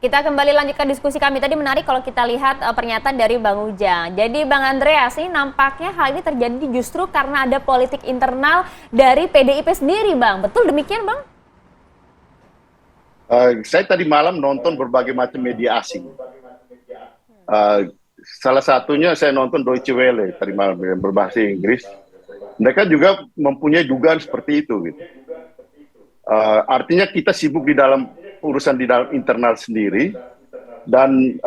Kita kembali lanjutkan diskusi kami. Tadi menarik kalau kita lihat pernyataan dari Bang Ujang. Jadi Bang Andreas, ini nampaknya hal ini terjadi justru karena ada politik internal dari PDIP sendiri, Bang. Betul demikian, Bang? Saya tadi malam nonton berbagai macam media asing. Salah satunya saya nonton Deutsche Welle tadi malam yang berbahasa Inggris. Mereka juga mempunyai dugaan seperti itu, gitu. Artinya kita sibuk di dalam urusan di dalam internal sendiri, dan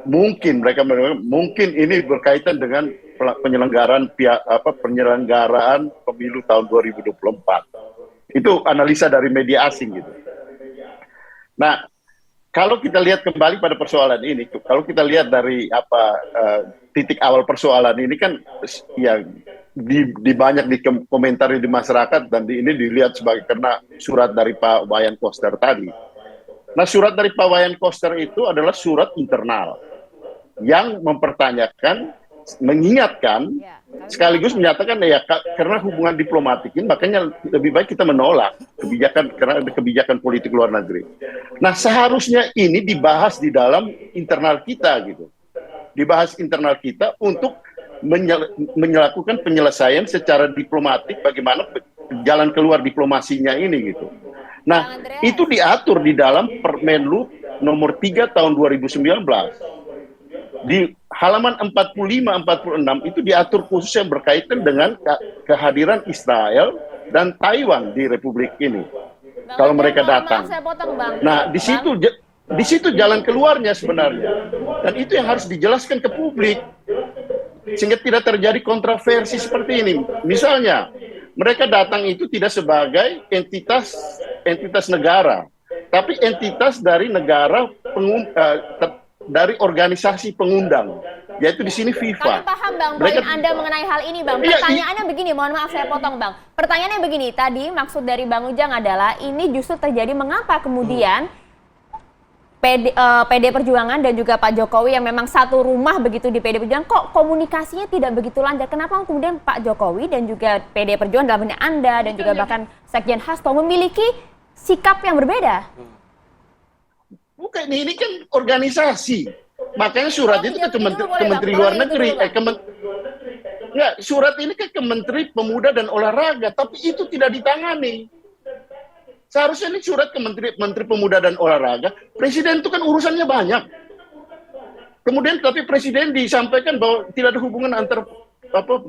mungkin ini berkaitan dengan penyelenggaraan pemilu tahun 2024. Itu analisa dari media asing, gitu. Nah, kalau kita lihat kembali pada persoalan ini, kalau kita lihat dari titik awal persoalan ini kan ya di banyak dikomentari di masyarakat, dan ini dilihat sebagai karena surat dari Pak Wayan Koster tadi. Nah, surat dari Pak Wayan Koster itu adalah surat internal yang mempertanyakan, mengingatkan, sekaligus menyatakan ya karena hubungan diplomatik ini makanya lebih baik kita menolak kebijakan karena ada kebijakan politik luar negeri. Nah, seharusnya ini dibahas di dalam internal kita, gitu. Dibahas internal kita untuk melakukan penyelesaian secara diplomatik bagaimana jalan keluar diplomasinya ini, gitu. Nah, itu diatur di dalam Permenlu nomor 3 tahun 2019. Di halaman 45-46 itu diatur khusus yang berkaitan dengan kehadiran Israel dan Taiwan di Republik ini. Bang, kalau mereka datang. Maaf, saya potong, Bang. Nah, di situ jalan keluarnya sebenarnya. Dan itu yang harus dijelaskan ke publik, sehingga tidak terjadi kontroversi seperti ini. Misalnya, mereka datang itu tidak sebagai entitas negara, tapi entitas dari negara dari organisasi pengundang, yaitu di sini FIFA. Kami paham, Bang, poin Anda mengenai hal ini, Bang. Pertanyaannya begini, mohon maaf saya potong, Bang. Pertanyaannya begini, tadi maksud dari Bang Ujang adalah ini justru terjadi mengapa kemudian PD Perjuangan dan juga Pak Jokowi yang memang satu rumah begitu di PD Perjuangan, kok komunikasinya tidak begitu lancar? Kenapa kemudian Pak Jokowi dan juga PD Perjuangan dalam ini Anda dan juga bahkan Sekjen Hasto memiliki sikap yang berbeda? Bukan, ini kan organisasi. Makanya surat itu ke Kementeri Luar Negeri. Surat ini ke Kementeri Pemuda dan Olahraga, tapi itu tidak ditangani. Seharusnya ini surat ke Menteri Pemuda dan Olahraga. Presiden itu kan urusannya banyak. Kemudian tapi Presiden disampaikan bahwa tidak ada hubungan antar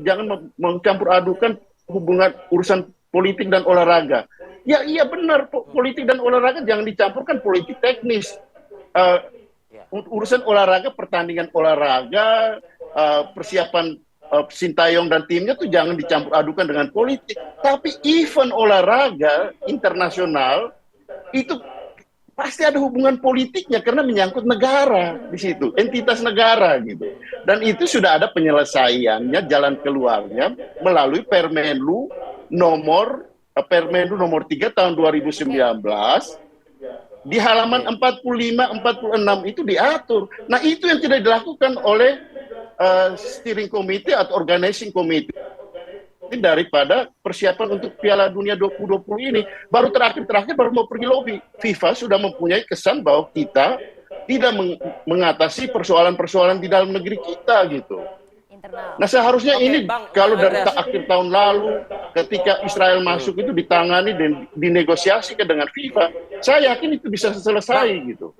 jangan mencampur adukan hubungan urusan politik dan olahraga. Ya iya benar, politik dan olahraga jangan dicampurkan politik teknis. Urusan olahraga, pertandingan olahraga, persiapan Sintayong dan timnya tuh jangan dicampur adukan dengan politik. Tapi event olahraga internasional itu pasti ada hubungan politiknya karena menyangkut negara di situ, entitas negara, gitu. Dan itu sudah ada penyelesaiannya, jalan keluarnya melalui Permenlu nomor 3 tahun 2019. Di halaman 45-46 itu diatur. Nah, itu yang tidak dilakukan oleh steering committee atau organizing committee daripada persiapan untuk Piala Dunia 2020 ini. Baru terakhir baru mau pergi lobby. FIFA sudah mempunyai kesan bahwa kita tidak mengatasi persoalan-persoalan di dalam negeri kita, gitu. Nah, seharusnya ini kalau dari akhir tahun lalu ketika Israel masuk itu ditangani dan dinegosiasikan dengan FIFA, saya yakin itu bisa selesai, gitu.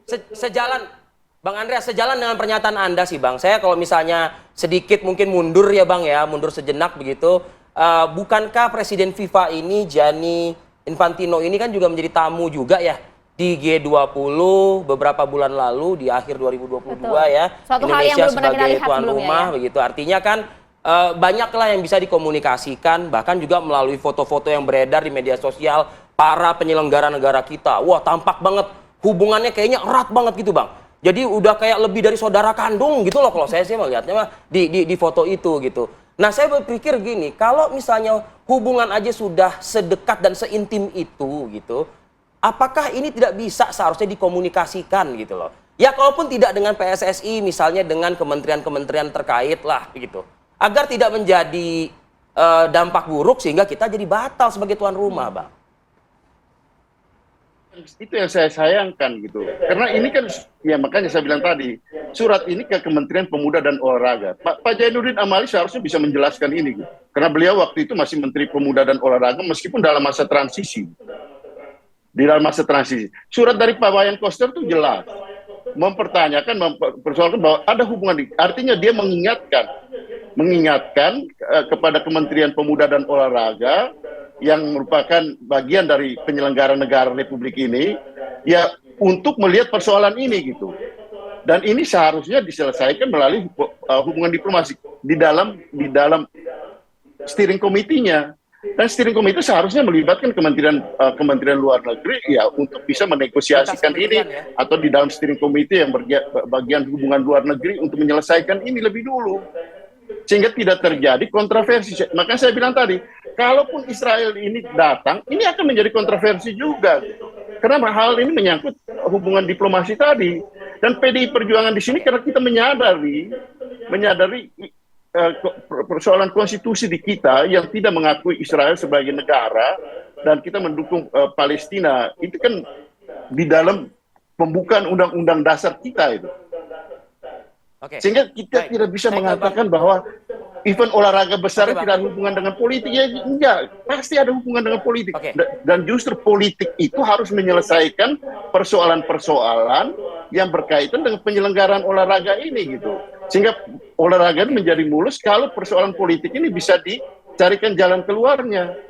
Bang Andreas, sejalan dengan pernyataan Anda sih, Bang. Saya kalau misalnya sedikit mungkin mundur ya, Bang, ya, mundur sejenak begitu. Bukankah Presiden FIFA ini, Gianni Infantino ini kan juga menjadi tamu juga ya di G20 beberapa bulan lalu di akhir 2022. Betul. Ya. Suatu Indonesia hal yang sebagai tuan rumah, ya. Begitu. Artinya kan banyaklah yang bisa dikomunikasikan, bahkan juga melalui foto-foto yang beredar di media sosial para penyelenggara negara kita. Wah, tampak banget hubungannya kayaknya erat banget gitu, Bang. Jadi udah kayak lebih dari saudara kandung gitu loh kalau saya sih melihatnya di foto itu gitu. Nah, saya berpikir gini, kalau misalnya hubungan aja sudah sedekat dan seintim itu gitu, apakah ini tidak bisa seharusnya dikomunikasikan gitu loh. Ya kalaupun tidak dengan PSSI, misalnya dengan kementerian-kementerian terkait lah gitu. Agar tidak menjadi dampak buruk sehingga kita jadi batal sebagai tuan rumah, Bang. Itu yang saya sayangkan gitu. Karena ini kan, ya makanya saya bilang tadi, surat ini ke Kementerian Pemuda dan Olahraga. Pak Zainuddin Amali seharusnya bisa menjelaskan ini gitu. Karena beliau waktu itu masih Menteri Pemuda dan Olahraga meskipun dalam masa transisi. Di dalam masa transisi. Surat dari Pak Wayan Koster itu jelas. Mempertanyakan, mempersoalkan bahwa ada hubungan. Artinya dia mengingatkan kepada Kementerian Pemuda dan Olahraga yang merupakan bagian dari penyelenggara negara Republik ini, ya untuk melihat persoalan ini gitu. Dan ini seharusnya diselesaikan melalui hubungan diplomasi di dalam steering committee-nya. Dan steering committee seharusnya melibatkan Kementerian Luar Negeri ya untuk bisa menegosiasikan ini atau di dalam steering committee yang bagian hubungan luar negeri untuk menyelesaikan ini lebih dulu. Sehingga tidak terjadi kontroversi. Makanya saya bilang tadi, kalaupun Israel ini datang, ini akan menjadi kontroversi juga. Karena hal ini menyangkut hubungan diplomasi tadi. Dan PDI Perjuangan di sini karena kita menyadari persoalan konstitusi di kita yang tidak mengakui Israel sebagai negara dan kita mendukung Palestina. Itu kan di dalam pembukaan undang-undang dasar kita itu. Oke. Sehingga kita tidak bisa mengatakan bahwa event olahraga besar tidak ada hubungan dengan politik. Ya enggak, pasti ada hubungan dengan politik. Dan justru politik itu harus menyelesaikan persoalan-persoalan yang berkaitan dengan penyelenggaraan olahraga ini gitu. Sehingga olahraga ini menjadi mulus kalau persoalan politik ini bisa dicarikan jalan keluarnya.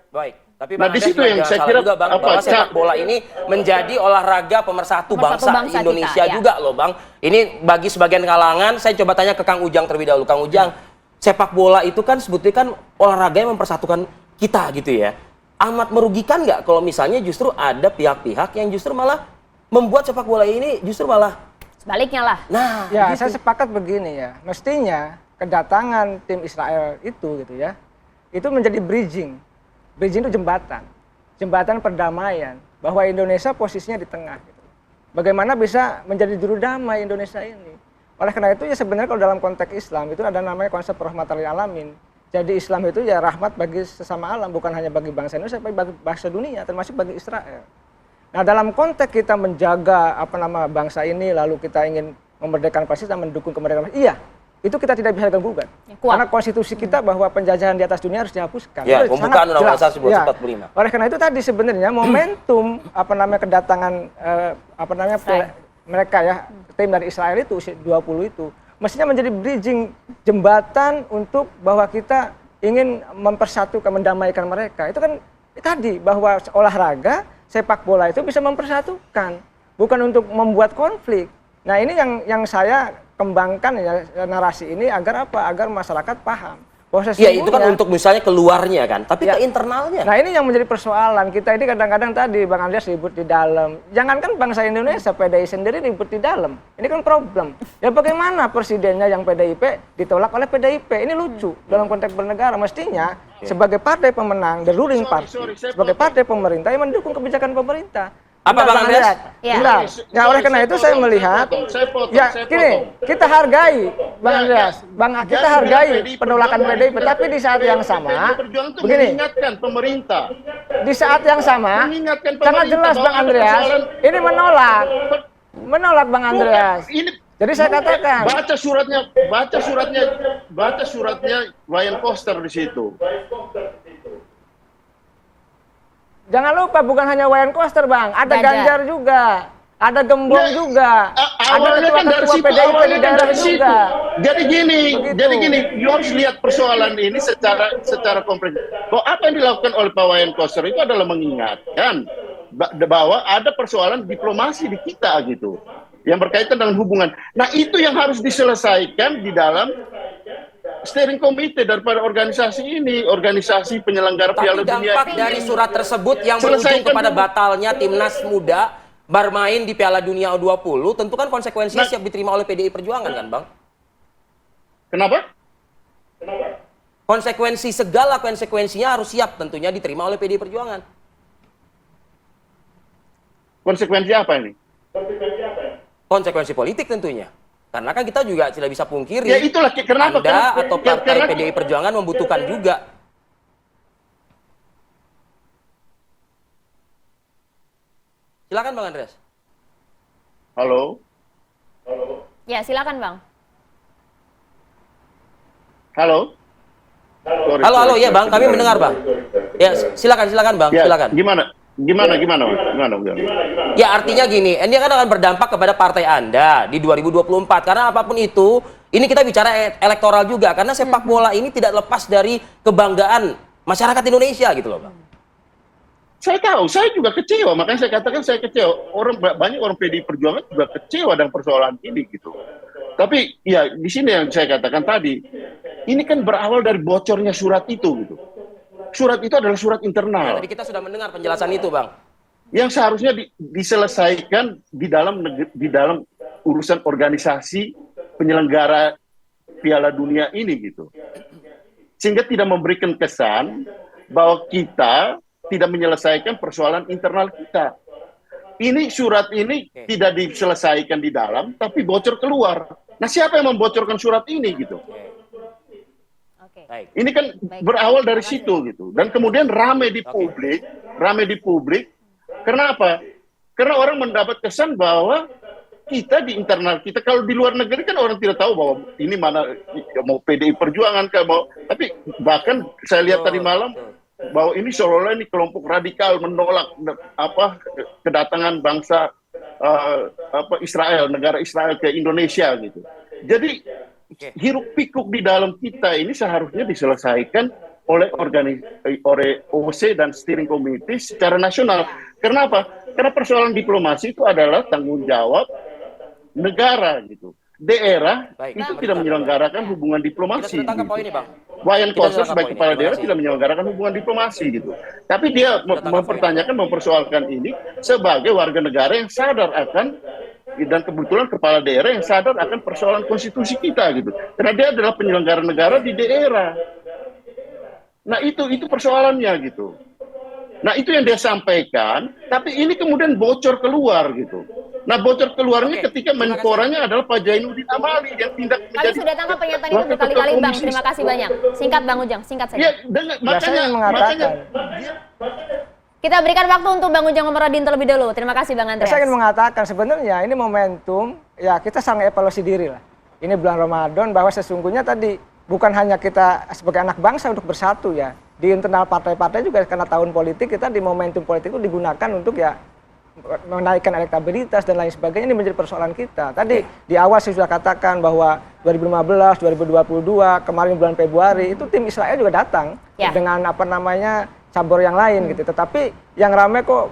Baik. Tapi Nah, di situ yang saya kira juga, Bang, bahwa sepak bola ini menjadi olahraga pemersatu bangsa Indonesia kita, juga loh, Bang. Ini bagi sebagian kalangan, saya coba tanya ke Kang Ujang terlebih dahulu. Kang Ujang, sepak bola itu kan sebetulnya kan olahraga yang mempersatukan kita gitu ya. Amat merugikan nggak kalau misalnya justru ada pihak-pihak yang justru malah membuat sepak bola ini justru malah sebaliknya lah. Nah, ya gitu. Saya sepakat begini ya. Mestinya kedatangan tim Israel itu gitu ya, itu menjadi bridging. Bridging itu jembatan perdamaian, bahwa Indonesia posisinya di tengah. Gitu. Bagaimana bisa menjadi juru damai Indonesia ini? Oleh karena itu ya sebenarnya kalau dalam konteks Islam itu ada namanya konsep rahmatan lil alamin. Jadi Islam itu ya rahmat bagi sesama alam, bukan hanya bagi bangsa Indonesia, tapi bagi bangsa dunia, termasuk bagi Israel. Nah dalam konteks kita menjaga bangsa ini, lalu kita ingin memerdekakan Palestina, mendukung kemerdekaan Palestina, iya. Itu kita tidak bisa gugat. Karena konstitusi kita bahwa penjajahan di atas dunia harus dihapuskan. Ya, pembukaan Undang-Undang 1945. Oleh karena itu tadi sebenarnya momentum kedatangan mereka ya tim dari Israel itu 20 itu mestinya menjadi bridging jembatan untuk bahwa kita ingin mempersatukan, mendamaikan mereka. Itu kan tadi bahwa olahraga sepak bola itu bisa mempersatukan, bukan untuk membuat konflik. Nah, ini yang saya kembangkan ya narasi ini agar apa? Agar masyarakat paham. Ya itu kan untuk misalnya keluarnya kan, tapi ya, ke internalnya. Nah ini yang menjadi persoalan. Kita ini kadang-kadang tadi Bang Andreas ribut di dalam. Jangankan bangsa Indonesia, PDI sendiri ribut di dalam. Ini kan problem. Ya bagaimana presidennya yang PDIP ditolak oleh PDIP? Ini lucu dalam konteks bernegara. Mestinya sebagai partai pemenang, the ruling party, sebagai partai pemerintah yang mendukung kebijakan pemerintah. Apa Bang Andreas? Ya. Ya oleh karena itu saya melihat, gini, kita hargai Bang Andreas, kita hargai penolakan PDIP, tapi di saat yang sama, begini, mengingatkan pemerintah. Di saat yang sama, sangat jelas Bang Andreas, ini menolak Bang Andreas. Jadi saya katakan, baca suratnya Wayan Koster di situ. Jangan lupa bukan hanya Wayan Koster Bang, ada Ganjar juga, ada Gembong juga, ada ketua-ketua PDIP di daerah juga. Jadi gini, you harus lihat persoalan ini secara komprehensif. Bahwa apa yang dilakukan oleh Pak Wayan Koster itu adalah mengingatkan bahwa ada persoalan diplomasi di kita gitu, yang berkaitan dengan hubungan. Nah itu yang harus diselesaikan di dalam steering committee daripada organisasi ini, organisasi penyelenggara Piala Dunia. Dampak dari surat tersebut yang berujung kepada batalnya timnas muda bermain di Piala Dunia U20, tentu kan konsekuensinya siap diterima oleh PDI Perjuangan kan, Bang? Kenapa? Segala konsekuensinya harus siap tentunya diterima oleh PDI Perjuangan. Konsekuensi apa ini? Konsekuensi politik tentunya. Karena kan kita juga tidak bisa pungkiri, ya itulah kenapa Anda atau partai PDI Perjuangan membutuhkan juga. Silakan Bang Andreas. Halo. Ya, silakan Bang. Halo. Sorry, Halo, sorry, ya Bang, kami mendengar Bang. Ya, silakan Bang, Ya, silakan. Gimana? Ya artinya gini, ini kan akan berdampak kepada partai Anda di 2024 karena apapun itu, ini kita bicara elektoral juga karena sepak bola ini tidak lepas dari kebanggaan masyarakat Indonesia gitu loh, Bang. Saya tahu, saya juga kecewa, makanya saya katakan saya kecewa. Banyak orang PDI Perjuangan juga kecewa dengan persoalan ini gitu. Tapi ya di sini yang saya katakan tadi, ini kan berawal dari bocornya surat itu gitu. Surat itu adalah surat Ya, internal. tadi kita sudah mendengar penjelasan itu, Bang. Yang seharusnya diselesaikan di dalam urusan organisasi penyelenggara Piala Dunia ini gitu. Sehingga tidak memberikan kesan bahwa kita tidak menyelesaikan persoalan internal kita. Ini surat ini tidak diselesaikan di dalam tapi bocor keluar. Nah, siapa yang membocorkan surat ini gitu? Oke. Baik. Ini kan berawal dari situ gitu. Dan kemudian rame di publik. Kenapa? Karena orang mendapat kesan bahwa kita di internal kita, kalau di luar negeri kan orang tidak tahu bahwa ini mana mau PDI Perjuangan tapi bahkan saya lihat tadi malam bahwa ini seolah-olah ini kelompok radikal menolak kedatangan bangsa Israel, negara Israel ke Indonesia gitu. Jadi hiruk pikuk di dalam kita ini seharusnya diselesaikan oleh OC dan steering committee secara nasional. Kenapa? Karena persoalan diplomasi itu adalah tanggung jawab negara gitu. Daerah itu tidak menyelenggarakan hubungan diplomasi. Kita tangkap poin ini, Bang. Wayan Koster sebagai kepala daerah tidak menyelenggarakan hubungan diplomasi gitu. Tapi dia mempersoalkan ini sebagai warga negara yang sadar akan, dan kebetulan kepala daerah yang sadar akan persoalan konstitusi kita gitu. Karena dia adalah penyelenggara negara di daerah. Nah itu persoalannya gitu. Nah itu yang dia sampaikan, tapi ini kemudian bocor keluar gitu. Nah bocor keluarnya ketika menporanya adalah Pak Jainuddin Amali yang tindak Kami sudah tangkap pernyataan itu berkali-kali Bang, terima kasih banyak. Singkat Bang Ujang, singkat saja. Ya, makanya Kita berikan waktu untuk Bang Ujang Komarudin terlebih dahulu. Terima kasih Bang Andreas. Saya ingin mengatakan sebenarnya ini momentum, ya kita sangat evaluasi diri lah. Ini bulan Ramadan bahwa sesungguhnya tadi bukan hanya kita sebagai anak bangsa untuk bersatu ya. Di internal partai-partai juga karena tahun politik kita di momentum politik itu digunakan untuk ya menaikkan elektabilitas dan lain sebagainya. Ini menjadi persoalan kita. Tadi di awal saya sudah katakan bahwa 2015, 2022, kemarin bulan Februari itu tim Israel juga datang dengan cabur yang lain gitu. Tetapi yang ramai kok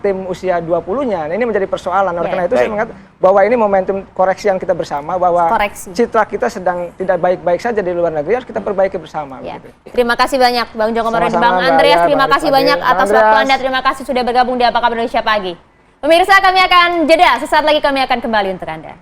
tim usia 20-nya. Nah, ini menjadi persoalan. Oleh karena itu saya mengatakan bahwa ini momentum koreksi yang kita bersama, bahwa citra kita sedang tidak baik-baik saja di luar negeri, harus kita perbaiki bersama. Ya. Gitu. Terima kasih banyak Bang Ujang Komarudin. Sama-sama, Bang Andreas, Mbak, terima kasih banyak atas waktu Anda. Terima kasih sudah bergabung di Apa Kabar Indonesia Pagi. Pemirsa, kami akan jeda. Sesaat lagi kami akan kembali untuk Anda.